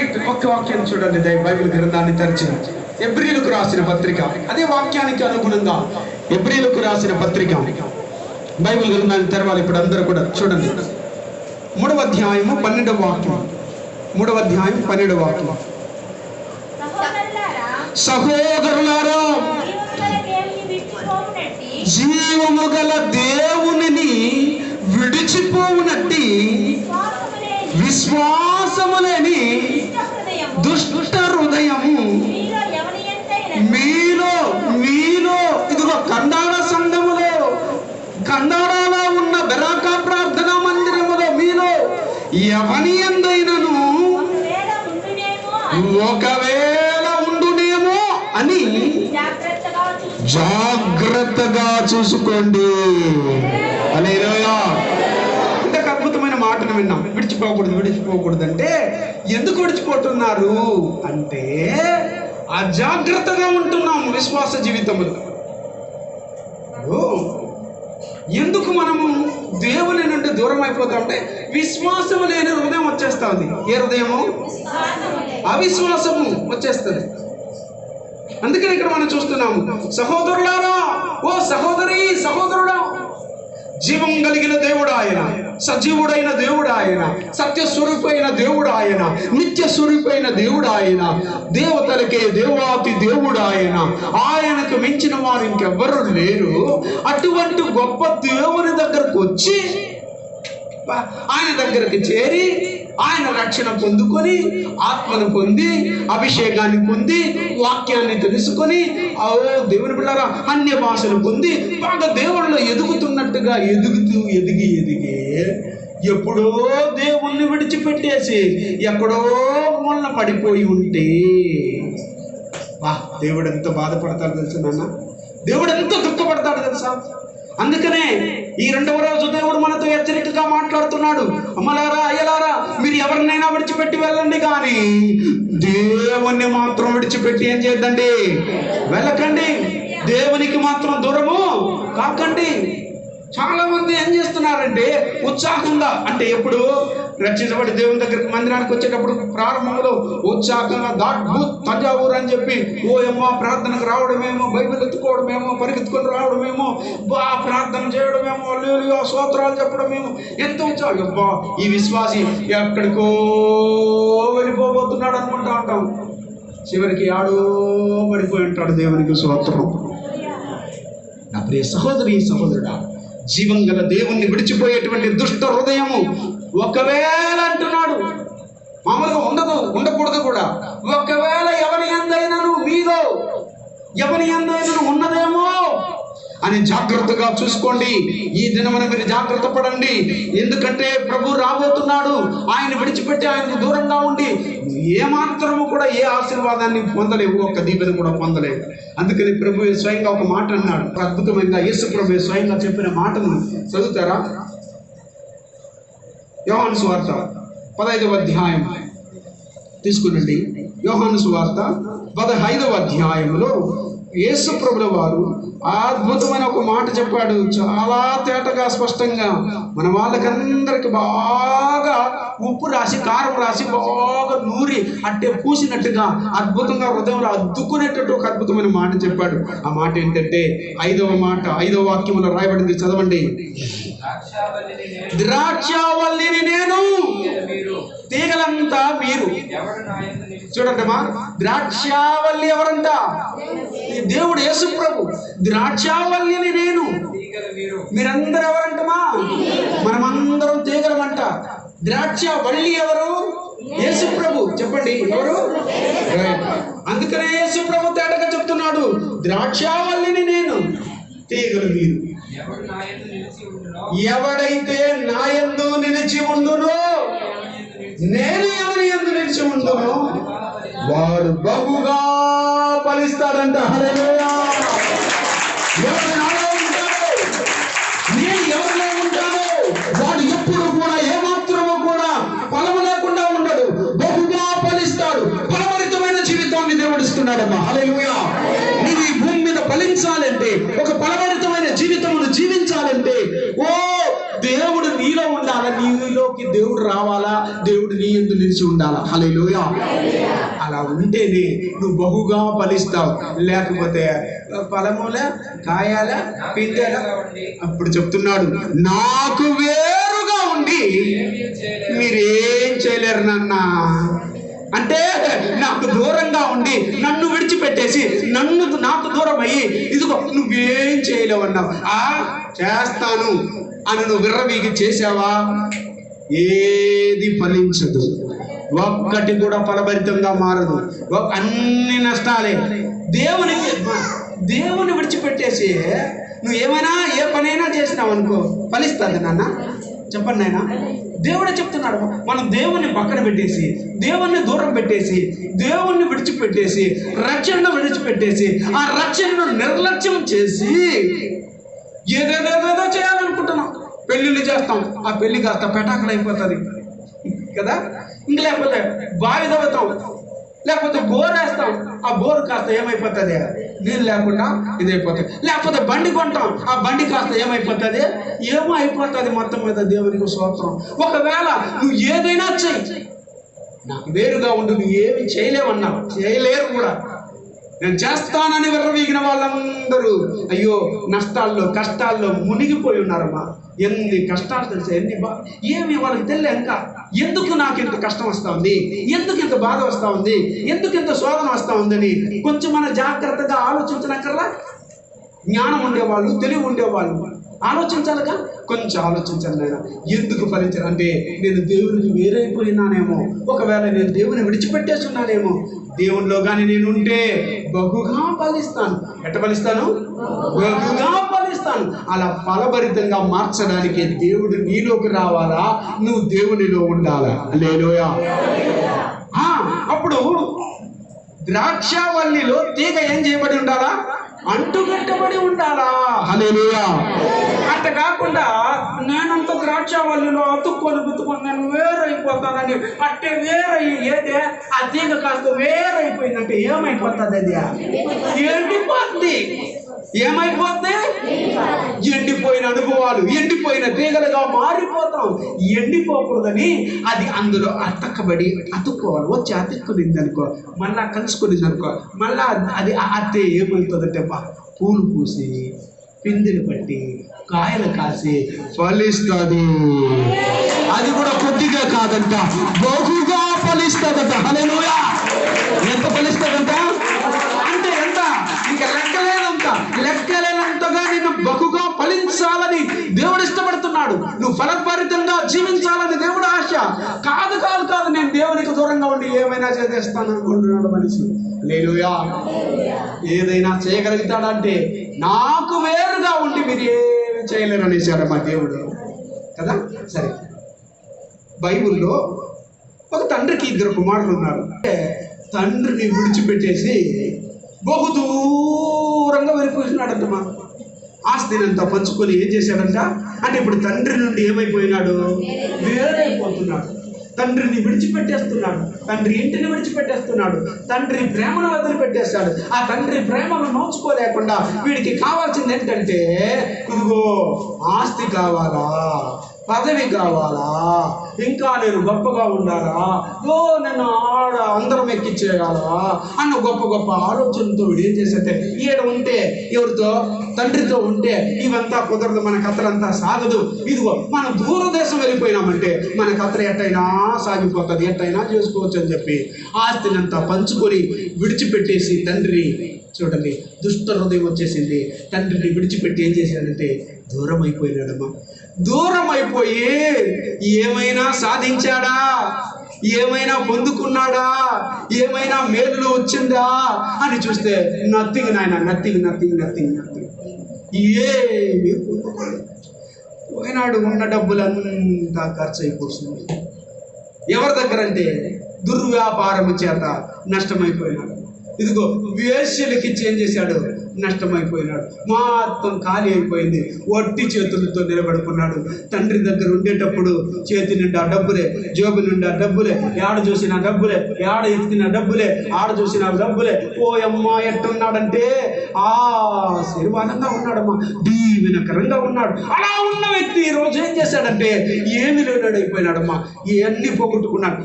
Right, ఒక్క వాక్యాన్ని చూడండి. బైబిల్ గ్రంథాన్ని తెరిచి ఎబ్రీలకు రాసిన పత్రిక, అదే వాక్యానికి అనుగుణంగా ఎబ్రీలకు రాసిన పత్రిక బైబిల్ గ్రంథాన్ని తెరవాలి. ఇప్పుడు అందరూ కూడా చూడండి. 3వ అధ్యాయము 12వ వాక్యం. 3వ అధ్యాయం 12వ వాక్యం. సహోదరులారా, జీవము గల దేవునిని విడిచిపోవునట్టి విశ్వాసము లేని దుష్ట హృదయము మీలో ఇదిగో కండాల సంఘములో, కండాలలో ఉన్న బెరాకా ప్రార్థనా మందిరములో మీలో ఎవని యందైనను ఒకవేళ ఉండునేమో అని జాగ్రత్తగా చూసుకోండి. హల్లెలూయా. ఇంతకు అద్భుతమైన మాటను విన్నాం. విడిచిపోకూడదు అంటే ఎందుకు విడిచిపోతున్నారు అంటే అజాగ్రత్తగా ఉంటున్నాము విశ్వాస జీవితంలో. ఎందుకు మనము దేవుని నుండి దూరం అయిపోతామంటే విశ్వాసము లేని హృదయం వచ్చేస్తా ఉంది. ఏ హృదయము? అవిశ్వాసము వచ్చేస్తుంది. అందుకని ఇక్కడ మనం చూస్తున్నాము, సహోదరులారా, ఓ సహోదరి సహోదరుడా, జీవం కలిగిన దేవుడు ఆయన, సజీవుడైన దేవుడు ఆయన, సత్యస్వరూపైన దేవుడు ఆయన, నిత్య స్వరూపైన దేవుడు ఆయన, దేవతలకే దేవాతి దేవుడు ఆయన, ఆయనకు మించిన వారు ఇంకెవ్వరూ లేరు. అటువంటి గొప్ప దేవుని దగ్గరకు వచ్చి ఆయన దగ్గరికి చేరి ఆయన రక్షణ పొందుకొని, ఆత్మను పొంది, అభిషేకాన్ని పొంది, వాక్యాన్ని తెలుసుకొని, దేవుని పిల్లరా అన్య భాషలు పొంది బాగా దేవుళ్ళు ఎదుగుతున్నట్టుగా ఎదిగి ఎప్పుడో దేవుణ్ణి విడిచిపెట్టేసి ఎక్కడో మూలన పడిపోయి ఉంటే దేవుడు ఎంత బాధపడతాడు తెలుసా నాన్న? దేవుడు ఎంత దుఃఖపడతాడు తెలుసా? అందుకనే ఈ 2వ రోజు దేవుడు మనతో హెచ్చరికగా మాట్లాడుతున్నాడు. అమ్మలారా, అయ్యలారా, మీరు ఎవరినైనా విడిచిపెట్టి వెళ్ళండి, కానీ దేవుణ్ణి మాత్రం విడిచిపెట్టి ఏం చేయద్దండి, వెళ్ళకండి. దేవునికి మాత్రం దూరము కాకండి. చాలా మంది ఏం చేస్తున్నారంటే ఉత్సాహంగా, అంటే ఎప్పుడు రక్షించబడి దేవుని దగ్గరికి మందిరానికి వచ్చేటప్పుడు ప్రారంభంలో ఉత్సాహంగా తంజావూరు అని చెప్పి ఏమో ప్రార్థనకు రావడమేమో, బైబిల్ ఎత్తుకోవడమేమో, పరిగెత్తుకొని రావడమేమో, ప్రార్థన చేయడమేమో, హల్లెలూయా స్తోత్రాలు చెప్పడమేమో, ఎంత ఉత్సాహం. ఈ విశ్వాసి ఎక్కడికో వెళ్ళిపోబోతున్నాడు అనుకుంటా ఉంటాం. చివరికి ఆడో పడిపోయి ఉంటాడు. దేవునికి స్తోత్రం. నా ప్రియ సహోదరి సహోదరుడా, జీవం గల దేవుణ్ణి విడిచిపోయేటువంటి దుష్ట హృదయము ఒకవేళ అంటున్నాడు, మామూలుగా ఉండకూడదు కూడా, ఒకవేళ ఎవరి యందైనను మీలో ఎవరి యందైనను ఉన్నదేమో అని జాగ్రత్తగా చూసుకోండి. ఈ దినమున మీరు జాగ్రత్త పడండి. ఎందుకంటే ప్రభు రాబోతున్నాడు. ఆయన విడిచిపెట్టి ఆయనకు దూరంగా ఉండి ఏమాత్రము కూడా ఏ ఆశీర్వాదాన్ని పొందలేవు, ఒక్క దీవెన కూడా పొందలేవు. అందుకని ప్రభు స్వయంగా ఒక మాట అన్నాడు. అద్భుతమైన యేసు ప్రభు స్వయంగా చెప్పిన మాటను చదువుతారా? యోహాను సువార్త 15వ అధ్యాయం తీసుకునండి. యోహాను సువార్త 15వ అధ్యాయంలో యేసు ప్రభుల వారు అద్భుతమైన ఒక మాట చెప్పాడు. చాలా తేటగా స్పష్టంగా మన వాళ్ళకందరికి బాగా ఉప్పు రాసి కారం రాసి బాగా నూరి అట్టే పూసినట్టుగా అద్భుతంగా హృదయంలో అద్దుకునేటట్టు ఒక అద్భుతమైన మాట చెప్పాడు. ఆ మాట ఏంటంటే 5వ వాక్యంలో రాయబడింది, చదవండి. ద్రాక్షావల్లిని నేను, తీగలంతా మీరు. చూడండి మా, ద్రాక్షావల్లి ఎవరంట? దేవుడు యేసు ప్రభు. ద్రాక్షావల్లిని నేను, మీరందరూ ఎవరంటమా? మనమందరం తీగలమంట. ద్రాక్షావల్లి ఎవరు? యేసు ప్రభు. చెప్పండి ఎవరు? అందుకనే యేసు ప్రభు తేటగా చెప్తున్నాడు, ద్రాక్షావల్లిని నేను, తీగలు మీరు. ఎవడైతే నా యందు నిలిచి ఉండునో, నేను ఎవరి యందు నిలిచి ఉండునో వాడు బహుగా ఫలిస్తాడంట. హల్లెలూయా. ఎవరు నాలో ఉంటాడో, నేను ఎవరిలో ఉంటానో వాడు ఎప్పుడు కూడా ఏమాత్రము కూడా ఫలము లేకుండా ఉండడు, బహుగా ఫలిస్తాడు. ఫలభరితమైన జీవితాన్ని దేవుడు ఇస్తున్నాడమ్మా. హల్లెలూయా. నీవు ఈ భూమి మీద ఫలించాలంటే, ఒక ఫలభరితమైన జీవితమును జీవించాలంటే, దేవుడు నీలో ఉండాలి. నీలో నీలోకి దేవుడు రావాలా, దేవుడు నీ యందు నిలిచి ఉండాలా. హల్లెలూయా. అలా ఉంటేనే నువ్వు బహుగా ఫలిస్తావు. లేకపోతే ఫలములే, కాయాలా, పిందెలా. అప్పుడు చెప్తున్నాడు, నాకు వేరుగా ఉండి మీరేం చేయలేరు నాన్న. అంటే నాకు దూరంగా ఉండి నన్ను విడిచిపెట్టేసి నాకు దూరం అయ్యి ఇదిగో నువ్వేం చేయలేవు అన్నావు. చేస్తాను అని నువ్వు విర్రవీగి చేసావా, ఏది ఫలించదు, ఒక్కటి కూడా ఫలభరితంగా మారదు, అన్ని నష్టాలే. దేవుని విడిచిపెట్టేసి నువ్వు ఏమైనా ఏ పనైనా చేసినావు అనుకో, ఫలిస్తుంది నాన్న? చెప్పండి నాయన. దేవుడే చెప్తున్నాడు, మనం దేవుణ్ణి పక్కన పెట్టేసి, దేవుణ్ణి దూరం పెట్టేసి, దేవుణ్ణి విడిచిపెట్టేసి, రక్షణను విడిచిపెట్టేసి, ఆ రక్షణను నిర్లక్ష్యం చేసి ఏదేదేదో చేయాలనుకుంటున్నాం. పెళ్ళిళ్ళు చేస్తాం, ఆ పెళ్లి కాస్త పెటాకులు అయిపోతుంది కదా. ఇంక లేకపోతే బావి తవ్వుతాం, లేకపోతే బోర్ వేస్తాం, ఆ బోర్ కాస్త ఏమైపోతుంది, నీళ్ళు లేకుండా ఇదైపోతుంది. లేకపోతే బండి కొంటాం, ఆ బండి కాస్త ఏమైపోతుంది, ఏమో అయిపోతుంది. మొత్తం మీద దేవునికి స్తోత్రం. ఒకవేళ నువ్వు ఏదైనా చెయ్యి, నాకు వేరుగా ఉండి నువ్వు ఏమి చేయలేవన్నావు, చేయలేరు కూడా. నేను చేస్తానని విర్రవీగిన వాళ్ళందరూ అయ్యో నష్టాల్లో కష్టాల్లో మునిగిపోయి ఉన్నారమ్మా. ఎన్ని కష్టాలు తెలుసా, ఏమి వాళ్ళకి తెలియదు. ఇంకా ఎందుకు నాకు ఇంత కష్టం వస్తూ ఉంది, ఎందుకు ఇంత బాధ వస్తూ ఉంది, ఎందుకు ఇంత శోధన వస్తూ ఉందని కొంచెం మన జాగ్రత్తగా ఆలోచించనక్కర్లా. జ్ఞానం ఉండేవాళ్ళు, తెలివి ఉండేవాళ్ళు ఆలోచించాలిగా. కొంచెం ఆలోచించాలి నాయన, ఎందుకు ఫలించాలంటే నేను దేవునికి వేరైపోయినానేమో, ఒకవేళ నేను దేవుని విడిచిపెట్టేస్తున్నానేమో. దేవునిలో కానీ నేను ఉంటే బహుగా ఫలిస్తాను. ఎట్ట ఫలిస్తాను? బహుగా ఫలిస్తాను. అలా ఫలభరితంగా మార్చడానికి దేవుడు నీలోకి రావాలా, నువ్వు దేవునిలో ఉండాలా. హల్లెలూయా. అప్పుడు ద్రాక్షవల్లిలో తీగ ఏం చేయబడి ఉండాలా, అంటుకట్టబడి ఉండాలా. హల్లెలూయా. అట్ట కాకుండా నేనంత ద్రాక్షవల్లిలో అతుక్కొని నేను వేరైపోతానని అట్టే వేరయ్యి ఏదే ఆ తీగ కాస్త వేరైపోయిందంటే ఏమైపోతుంది, అది ఎండిపోద్ది. ఏమైపోద్ది? ఎండిపోయిన అనుభవాలు, ఎండిపోయిన తీగలుగా మారిపోతాం. ఎండిపోకూడదని అది అందులో అతుక్కోవాలి. వచ్చి అతుక్కునింది అనుకో, మళ్ళా కలుసుకునింది అనుకో, మళ్ళా అది అత్తే ఏమవుతుందంటే పూలు పూసి, పిందెలు పట్టి, కాయలు కాసి ఫలిస్తుంది. అది కూడా కొద్దిగా కాదంట, బహుగా ఫలిస్తుందట. హల్లెలూయా. ఎంత ఫలిస్తుందంట అంటే ఎంత, ఇంకా లెక్కలేనంతగా నేను బహుగా ఫలించాలని దేవుడు ఇష్టపడుతున్నాడు. నువ్వు ఫలభరితంగా జీవించాలని దేవుడు ఆశ. కాదు నేను దేవునికి దూరంగా ఉండి ఏమైనా చేసేస్తాను అనుకుంటున్నాడు మనిషి. హల్లెలూయా. ఏదైనా చేయగలుగుతాడంటే నాకు వేరుగా ఉండి మీరు ఏమి చేయలేరు అనేసాడు మా దేవుడు కదా. సరే, బైబిల్లో ఒక తండ్రికి 2 కుమారులు ఉన్నారు. తండ్రిని విడిచిపెట్టేసి బహు దూరంగా వెళ్ళిపోతున్నాడంట. ఆస్తినంతా పంచుకొని ఏం చేశాడంట అంటే ఇప్పుడు తండ్రి నుండి ఏమైపోయినాడు, వేరైపోతున్నాడు. తండ్రిని విడిచిపెట్టేస్తున్నాడు, తండ్రి ఇంటిని విడిచిపెట్టేస్తున్నాడు, తండ్రి ప్రేమను వదిలిపెట్టేస్తాడు. ఆ తండ్రి ప్రేమను నోచుకోలేకుండా వీడికి కావాల్సింది ఏంటంటే ఇదిగో ఆస్తి కావాలా, పదవి కావాలా, ఇంకా నేను గొప్పగా ఉండాలా, నన్ను అందరం ఎక్కిచ్చేయాలా అన్న గొప్ప ఆలోచనతో వీడు ఏం చేసేస్తే ఈడ ఉంటే ఎవరితో, తండ్రితో ఉంటే ఇవంతా కుదరదు, మన కథలంతా సాగదు. ఇదిగో మనం దూరదేశం వెళ్ళిపోయినామంటే మన కథ ఎట్టయినా సాగిపోతుంది, ఎట్టయినా చేసుకోవచ్చు అని చెప్పి ఆస్తినంతా పంచుకొని విడిచిపెట్టేసి తండ్రి, చూడండి దుష్ట హృదయం వచ్చేసింది. తండ్రిని విడిచిపెట్టి ఏం చేశాడంటే దూరం అయిపోయినాడమ్మా. దూరం అయిపోయి ఏమైనా సాధించాడా, ఏమైనా పొందుకున్నాడా, ఏమైనా మేలు వచ్చిందా అని చూస్తే నథింగ్ నాయన, నథింగ్. ఏమి పొందుకోలేదు. పోయినాడు, ఉన్న డబ్బులంతా ఖర్చు అయిపోతుంది. ఎవరి దగ్గర అంటే దుర్వ్యాపారం చేత నష్టమైపోయినాడు. ఇదిగో వేశ్యలకి చేంజ్ చేశాడు, నష్టమైపోయినాడు. మొత్తం ఖాళీ అయిపోయింది. ఒట్టి చేతులతో నిలబడుకున్నాడు. తండ్రి దగ్గర ఉండేటప్పుడు చేతి నిండా డబ్బులే, జోబు నిండా డబ్బులే, ఏడ చూసిన డబ్బులే, ఏడ ఎత్తిన డబ్బులే, ఆడ చూసిన డబ్బులే. ఓయమ్మా ఎట్టున్నాడంటే శరీరంగా ఉన్నాడమ్మా, దీవెనకరంగా ఉన్నాడు. అలా ఉన్న వ్యక్తి ఈరోజు ఏం చేశాడంటే ఏమి లేడైపోయినాడమ్మా. ఇవన్నీ పోగొట్టుకున్నాడు.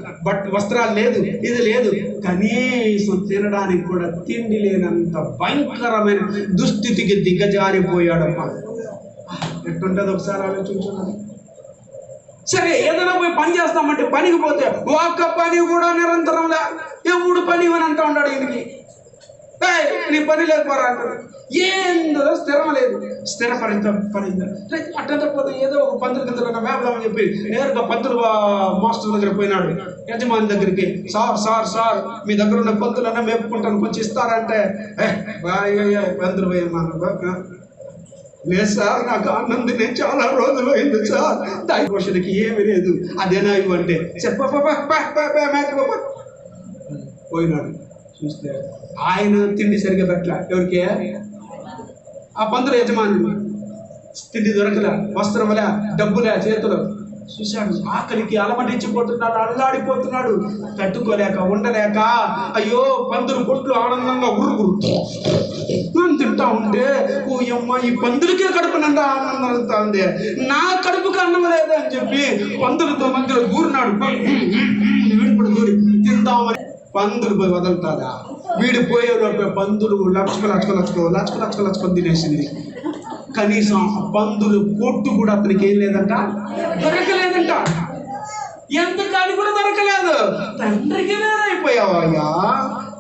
వస్త్రాలు లేదు, ఇది లేదు, కనీసం తినడానికి కూడా తిండి లేనంత భయంకరమైన దుస్థితికి దిగజారిపోయాడమ్మా. ఎట్టుంటుంది ఒకసారి ఆలోచించున్నాడు. సరే, ఏదైనా పోయి పని చేస్తామంటే పనికి పోతే ఒక్క పని కూడా నిరంతరంలే, ఎప్పుడు పని అని అంటూ ఉన్నాడు. ఈయనకి నీ పని లేదు పోరా అంటారు. ఏందో స్థిరం లేదు, స్థిరపరించ అట్లా పోతే ఏదో ఒక పంతుల కింద వేపదామని చెప్పి నేరుగా పంతులు మాస్టర్ దగ్గర పోయినాడు. యజమాని దగ్గరికి, సార్ మీ దగ్గర ఉన్న పంతులన్నా మేపుకుంటాను, కొంచెం ఇస్తారంటే పంతులు పోయమ్మా. లేదు సార్, నాకు ఆనందం, నేను చాలా రోజులు అయింది సార్, దాని పోషణకి ఏమీ లేదు, అదేనా ఇవ్వంటే పోయినాడు. చూస్తే ఆయన తిండి సరిగ్గా పెట్టలే. ఎవరికి? ఆ పంతుల యజమానుడు. తిండి దొరకలే, వస్త్రములే, డబ్బులే చేతులు. చూశాడు, ఆకలికి అలమటించిపోతున్నాడు, అల్లాడిపోతున్నాడు. తట్టుకోలేక ఉండలేక అయ్యో పందులు కొట్లు ఆనందంగా ఉరుగురు తింటా ఉంటే, ఓ అమ్మ, ఈ పందులకే కడుపు నిండా ఆనందం అంతా ఉంది, నా కడుపుకి అన్నం లేదని చెప్పి పందులతో మధ్యలో దూరినాడు. వీడు దూరి తిందామని పందులు పోయి వదులుతాదా? వీడు పోయేలోపే పందులు లచ్చకు తినేసింది. కనీసం పందులు పొట్టు కూడా అతనికి ఏం లేదంట, దొరకలేదంట. ఎంత కాని కూడా దొరకలేదు. తండ్రికి వేరైపోయావయ్యా,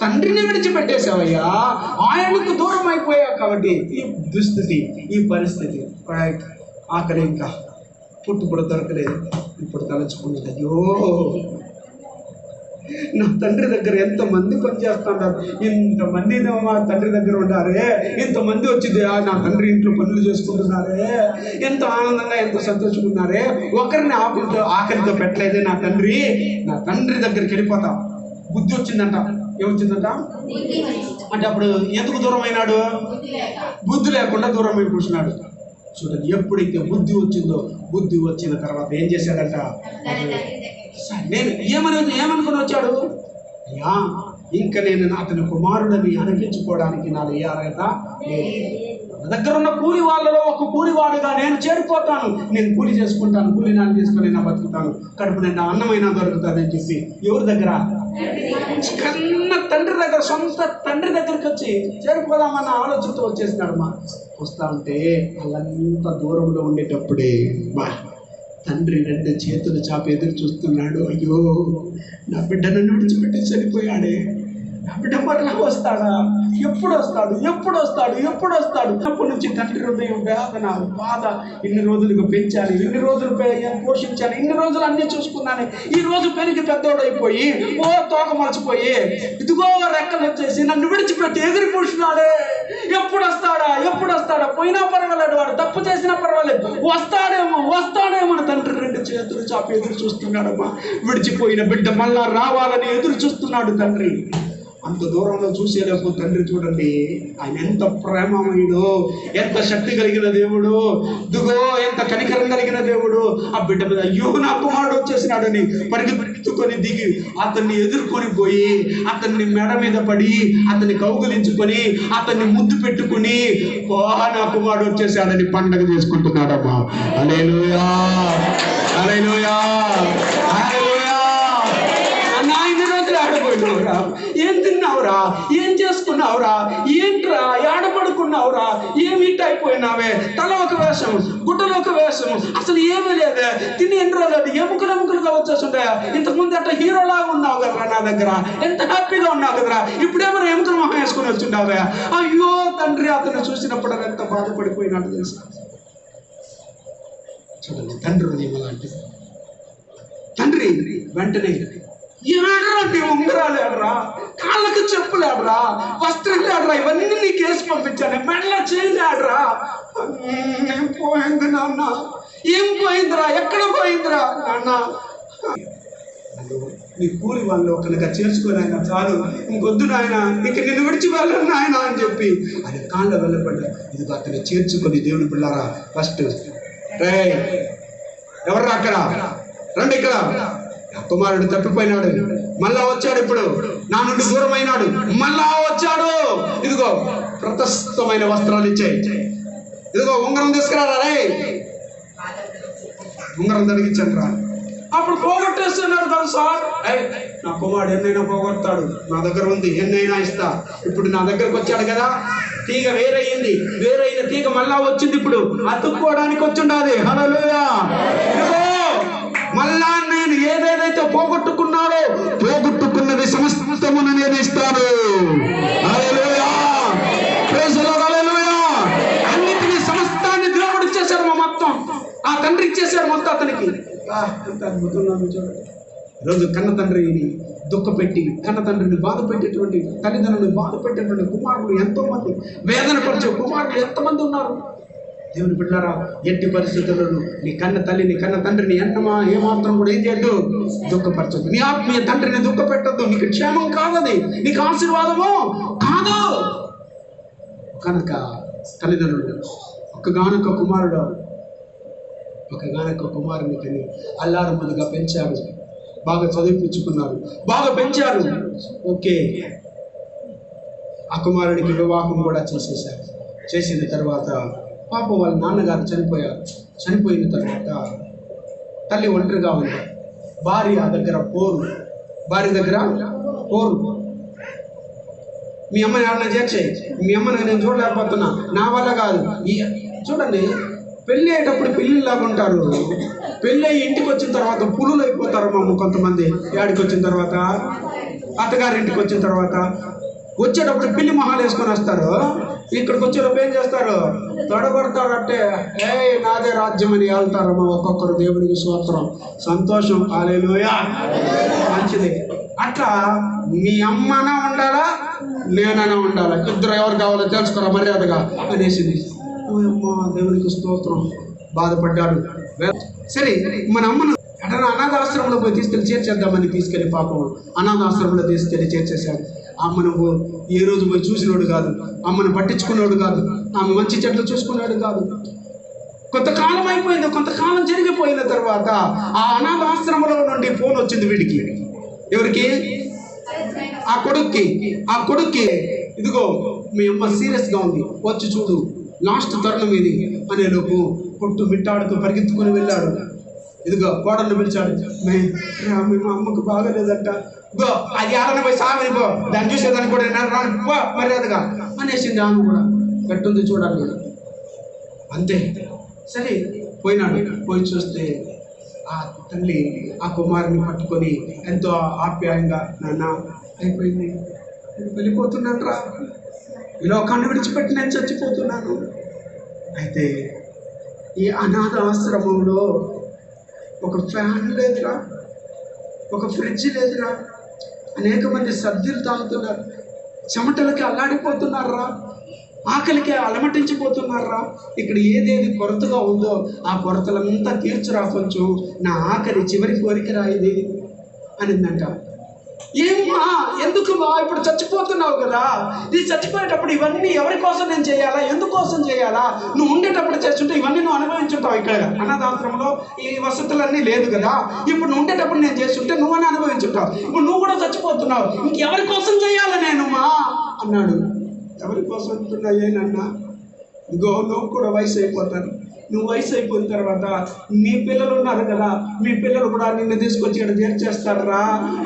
తండ్రిని విడిచిపెట్టేసావయ్యా, ఆయనకు దూరం అయిపోయావు. కాబట్టి ఈ దుస్థితి, ఈ పరిస్థితి. రైట్, ఆఖరి ఇంకా పుట్టు కూడా దొరకలేదు. ఇప్పుడు తలుచుకున్నది, అయ్యో నా తండ్రి దగ్గర ఎంతమంది పనిచేస్తున్నారు, ఇంతమంది మా తండ్రి దగ్గర ఉండారే, ఇంతమంది వచ్చి నా తండ్రి ఇంట్లో పనులు చేసుకుంటున్నారే, ఎంత ఆనందంగా ఎంత సంతోషకున్నారే, ఒకరిని ఆకలితో పెట్టలేదే నా తండ్రి దగ్గరికి వెళ్ళిపోతా. బుద్ధి వచ్చిందంట. ఏమొచ్చిందంట అంటే అప్పుడు ఎందుకు దూరం అయినాడు? బుద్ధి లేకుండా దూరం అయి కూర్చున్నాడు. చూడండి, ఎప్పుడైతే బుద్ధి వచ్చిందో, బుద్ధి వచ్చిన తర్వాత ఏం చేశాడంట? నేను ఏమనుకుని వచ్చాడు? అయ్యా, ఇంకా నేను అతని కుమారుడిని అనిపించుకోవడానికి నాది ఏ అర్హత లేదు. దగ్గర ఉన్న కూలి వాళ్ళలో ఒక కూలివాడుగా నేను చేరిపోతాను, నేను కూలి చేసుకుంటాను, కూలి నాన్న తీసుకొని నా బతుకుతాను, కడుపు నిండా అన్నమైనా దొరుకుతుంది అని చెప్పి ఎవరి దగ్గర? కన్న తండ్రి దగ్గర, సొంత తండ్రి దగ్గరికి వచ్చి చేరిపోదామన్న ఆలోచనతో వచ్చేసినాడు. మా వస్తా ఉంటే వాళ్ళంతా దూరంలో ఉండేటప్పుడే తండ్రి రెండు చేతులు చాపి ఎదురు చూస్తున్నాడు. అయ్యో, నా బిడ్డ నన్ను విడిచిపెట్టి చనిపోయాడే, నా బిడ్డ మరలా వస్తాడా? ఎప్పుడు వస్తాడు? అప్పటి నుంచి తండ్రి హృదయం వేదన, బాధ. ఇన్ని రోజులుగా పెంచాను, ఇన్ని రోజులు పోషించాను, ఇన్ని రోజులు అన్నీ చూసుకున్నాను, ఈ రోజు పెరిగి పెద్దోడైపోయి తోక మర్చిపోయి ఇదిగో రెక్కలు వచ్చేసి నన్ను విడిచిపెట్టి ఎదురు కూర్చున్నాడే. ఎప్పుడు వస్తాడా? పోయినా పర్వాలేదు, వాడు తప్పు చేసినా పర్వాలేదు, వస్తాడేమో తండ్రి రెండు చేతులు చాపి ఎదురు చూస్తున్నాడమ్మా. విడిచిపోయిన బిడ్డ మళ్ళా రావాలని ఎదురు చూస్తున్నాడు తండ్రి. అంత దూరంలో చూసేలోపు తండ్రి చూడండి, ఆయన ఎంత ప్రేమమయుడు, ఎంత శక్తి కలిగిన దేవుడు, దుగో ఎంత కనికరం కలిగిన దేవుడు. ఆ బిడ్డ మీద అయ్యో నా కుమారుడు వచ్చేసినాడని పరిగెత్తుకొని దిగి అతన్ని ఎదుర్కొని పోయి అతన్ని మెడ మీద పడి అతన్ని కౌగిలించుకొని అతన్ని ముద్దు పెట్టుకుని నా కుమారుడు వచ్చేసాడని పండగ చేసుకుంటున్నాడమ్మా. హల్లెలూయా, హల్లెలూయా, హల్లెలూయా. ఆడపోయినావురా, ఏం తిన్నావురా, ఏం చేసుకున్నావురా, ఏంట్రా ఆడపడుకున్నావురా, ఏమిటి అయిపోయినావే, తల ఒక వేషం, గుట్టలో ఒక వేషం, అసలు ఏమీ లేదే, తిని ఎన్ని రోజులు ఎముకలుగా వచ్చేస్తుంటాయా? ఇంతకుముందు అట్లా హీరోలాగా ఉన్నావు కదరా, నా దగ్గర ఎంత హ్యాపీగా ఉన్నావు కదరా, ఇప్పుడేమో ఎముకలు మొహం వేసుకొని వచ్చిండావే. అయ్యో తండ్రి అతను చూసినప్పుడు ఎంత బాధపడిపోయినాడు తెలుసా? చూడండి, తండ్రి హృదయం అలాంటిది. తండ్రి వెంటనే ఏడారా, ఉంగరాలు ఏడరా, కాళ్ళకు చెప్పులేడరా, వస్త్రం లేడరా, ఇవన్నీ నీకు వేసి పంపించాను, మెడలో చేయలేడరా. ఏం పోయింది నాన్న, ఏం పోయిందిరా, ఎక్కడ పోయిందిరా నాన్న? నీ కూలి వాళ్ళు ఒకరిగా చేర్చుకొని ఆయన చాలు, ఇంకొద్దు నాయన, ఇక నిన్ను విడిచి వెళ్ళను నాయన అని చెప్పి ఆయన కాళ్ళ వెళ్ళబడ్డా. ఇదిగో అతను చేర్చుకొని దేవుని పిల్లారా ఫస్ట్ రే ఎవర్రా అక్కడ రండి, ఇక్కడ కుమారుడు తప్పిపోయినాడు, మళ్ళా వచ్చాడు, ఇప్పుడు నా నుండి దూరం అయినాడు, మళ్ళా వచ్చాడు. ఇదిగో ప్రశస్తమైన వస్త్రాలు ఇచ్చాయి, ఇదిగో ఉంగరం తీసుకురారా రే, ఉంగరం తొలగించండి రా. అప్పుడు పోగొట్టేస్తున్నాడు కదా సార్. నా కుమారుడు ఎన్నైనా పోగొడతాడు, నా దగ్గర ఉంది, ఎన్నైనా ఇస్తా. ఇప్పుడు నా దగ్గరకు వచ్చాడు కదా, తీగ వేరయ్యింది, వేరైన తీగ మళ్ళా వచ్చింది, ఇప్పుడు అతుక్కోవడానికి వచ్చిండాది. హల్లెలూయా. మళ్ళా నేను ఏదేదైతే పోగొట్టుకున్నాడో పోగొట్టుకున్నది సమస్తమును నేను ఇస్తాను. Hallelujah. Praise the lord. Hallelujah. అన్నిటినీ సమస్తాన్ని దేవుడు ఇచ్చేశాడు, మొత్తం ఆ తండ్రి ఇచ్చేశాడు మొత్తం అతనికి. ఎంత అద్భుతంగా చూడండి. ఈరోజు కన్న తండ్రిని దుఃఖపెట్టి, కన్న తండ్రిని బాధ పెట్టేటువంటి తల్లిదండ్రులను బాధ పెట్టేటువంటి కుమారులు ఎంతో మంది, వేదన పరిచే కుమారులు ఎంతమంది ఉన్నారు. దేవుని బిడ్డలారా, ఎట్టి పరిస్థితులను నీ కన్న తల్లిని కన్న తండ్రిని ఏమాత్రం కూడా ఏం చేయొద్దు, దుఃఖపరచద్దు. నీ ఆత్మీయ తండ్రిని దుఃఖపెట్టద్దు. నీకు క్షేమం కాదది, నీకు ఆశీర్వాదము కాదు. కనుక తల్లిదండ్రులు ఒక్కగానొక్క కుమారుడు, ఒకగానొక్క కుమారుని కని అల్లారు ముద్దుగా పెంచారు, బాగా చదివిపించుకున్నారు, బాగా పెంచారు. ఓకే, ఆ కుమారుడికి వివాహం కూడా చేసేసారు. చేసిన తర్వాత పాప వాళ్ళ నాన్నగారు చనిపోయారు. చనిపోయిన తర్వాత తల్లి ఒంటరిగా ఉంది. భార్య దగ్గర పోరు, భార్య దగ్గర పోరు. మీ అమ్మని ఎవరన్నా చేర్చేయి, మీ అమ్మని నేను చూడలేకపోతున్నా, నా వల్ల కాదు. చూడండి, పెళ్ళి అయ్యేటప్పుడు పెళ్ళిలాగా ఉంటారు, పెళ్ళి అయ్యి ఇంటికి వచ్చిన తర్వాత పులులు అయిపోతారు. కొంతమంది ఏడికి వచ్చిన తర్వాత, అత్తగారింటికి వచ్చిన తర్వాత వచ్చేటప్పుడు పిల్లి మొహాలు వేసుకొని వస్తారు. ఇక్కడికి వచ్చేటప్పుడు ఏం చేస్తారు, తొడగొడతారు. అంటే నాదే రాజ్యం అని వెళ్తారమ్మా ఒక్కొక్కరు. దేవునికి స్తోత్రం, సంతోషం, హల్లెలూయా, మంచిది. అట్లా మీ అమ్మనా ఉండాలా, నేనైనా ఉండాలా, ఇద్దరు ఎవరు కావాలో తెలుసుకోరా మర్యాదగా అనేసింది. అమ్మా దేవునికి స్తోత్రం. బాధపడ్డాడు. సరే, మన అమ్మను ఎటన్నా అనాథాశ్రమంలో పోయి తీసుకెళ్ళి చేర్చేద్దామని తీసుకెళ్ళి పాపం అనాథాశ్రమంలో తీసుకెళ్ళి చేర్చేశాడు. అమ్మను ఏ రోజు పోయి చూసినోడు కాదు, అమ్మను పట్టించుకున్నాడు కాదు, ఆమె మంచి చెట్లు చూసుకున్నాడు కాదు. కొంతకాలం అయిపోయింది, కొంతకాలం జరిగిపోయిన తర్వాత ఆ అనాథాశ్రమంలో నుండి ఫోన్ వచ్చింది వీడికి. ఎవరికి? ఆ కొడుక్కి ఇదిగో మీ అమ్మ సీరియస్గా ఉంది, వచ్చి చూడు, లాస్ట్ తరుణం ఇది అనేలోపు కొట్టు మిట్టాడుతూ పరిగెత్తుకొని వెళ్ళాడు. ఇదిగో కోడలను పిలిచాడు. మా అమ్మకు బాగలేదంట, గో అది ఆడని పోయి సాగని పో, దాన్ని చూసేదాన్ని కూడా పో మర్యాదగా అనేసింది. ఆమె కూడా గట్టుంది చూడాలి అంతే. సరే పోయినాడు. పోయి చూస్తే ఆ తల్లి ఆ కుమారుని పట్టుకొని ఎంతో ఆప్యాయంగా, నాన్న అయిపోయింది, నేను వెళ్ళిపోతున్నాను రా, ఈ లోకాన్ని విడిచిపెట్టి నేను చచ్చిపోతున్నాను. అయితే ఈ అనాథ ఆశ్రమంలో ఒక ఫ్యాన్ లేదురా, ఒక ఫ్రిడ్జ్ లేదురా, అనేక మంది సర్దీలు తాగుతున్నారు, చెమటలకి అల్లాడిపోతున్నారా, ఆకలికి అలమటించిపోతున్నారా. ఇక్కడ ఏదేది కొరతగా ఉందో ఆ కొరతలంతా తీర్చురా, కొంచెం నా ఆకలి చివరి కోరికరా ఇది అనిందంట. ఏమ్మా, ఎందుకుమా, ఇప్పుడు చచ్చిపోతున్నావు కదా, ఇది చచ్చిపోయేటప్పుడు ఇవన్నీ ఎవరి కోసం నేను చేయాలా, ఎందుకోసం చేయాలా, నువ్వు ఉండేటప్పుడు చేస్తుంటే ఇవన్నీ నువ్వు అనుభవించుంటావు. ఇక్కడ అనాథాశ్రమంలో ఈ వసతులన్నీ లేదు కదా, ఇప్పుడు నువ్వు ఉండేటప్పుడు నేను చేస్తుంటే నువ్వని అనుభవించుంటావు, ఇప్పుడు నువ్వు కూడా చచ్చిపోతున్నావు, ఇంకెవరి కోసం చేయాలా నేను మా అన్నాడు. ఎవరి కోసం అంటున్నా, ఏనన్నా, ఇగో నువ్వు కూడా వయసు అయిపోతాను, నువ్వు వయసు అయిపోయిన తర్వాత మీ పిల్లలు ఉన్నారు కదా, మీ పిల్లలు కూడా నిన్ను తీసుకొచ్చి ఇక్కడ చేర్చేస్తారా,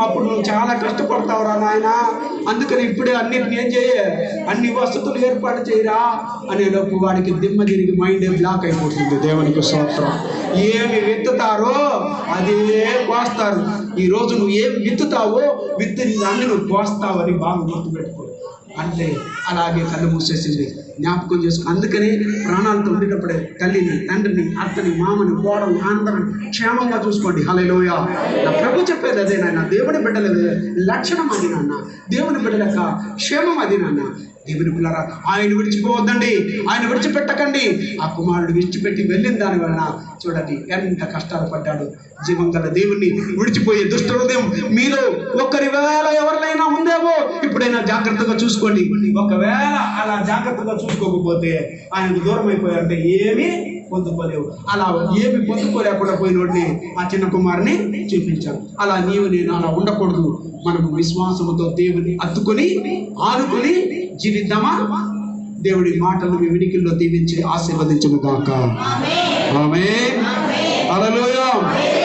అప్పుడు నువ్వు చాలా కష్టపడతావురా నాయన, అందుకని ఇప్పుడే అన్నిటిని ఏం అన్ని వసతులు ఏర్పాటు చేయరా అనేలోపు వాడికి దిమ్మ తిరిగి మైండ్ బ్లాక్ అయిపోతుంది. దేవునికి స్తోత్రం. ఏమి విత్తుతారో అదే కోస్తారు. ఈరోజు నువ్వు ఏమి విత్తుతావో విత్తిన దాన్ని నువ్వు కోస్తావని బాగా గుర్తుపెట్టుకో. అంటే అలాగే కళ్ళు మూసేసింది. జ్ఞాపకం చేసుకుని అందుకనే ప్రాణాలతో ఉండేటప్పుడే తల్లిని, తండ్రిని, అత్తని, మామని, కోడని అందరిని క్షేమంగా చూసుకోండి. హల్లెలూయా. నా ప్రభు చెప్పేది అదే నాన్న, దేవుని బిడ్డల లక్షణం అది నాన్న, దేవుని బిడ్డల యొక్క క్షేమం అది నాన్న. దేవుని పిల్లరా, ఆయన విడిచిపోవద్దండి, ఆయన విడిచిపెట్టకండి. ఆ కుమారుడు విడిచిపెట్టి వెళ్ళిన దాని వలన చూడండి ఎంత కష్టాలు పడ్డాడు. జీవం గల దేవుణ్ణి విడిచిపోయే దుష్ట హృదయం మీలో ఒకరివేళ ఎవరినైనా ఉందేమో ఇప్పుడైనా జాగ్రత్తగా చూసుకోండి. ఒకవేళ అలా జాగ్రత్తగా చూసుకోకపోతే ఆయనకు దూరం అయిపోయారంటే ఏమీ పొందుకోలేవు. అలా ఏమి పొందుకోలేకుండా పోయినోడిని ఆ చిన్న కుమారుని చూపించాడు. అలా నీవు నేను అలా ఉండకూడదు. మనము విశ్వాసముతో దేవుని అత్తుకొని ఆనుకొని జీవిద్దామా? దేవుడి మాటలు మీ వినికిల్లో దీవించి ఆశీర్వదించును గాక. ఆమేన్. హల్లెలూయా.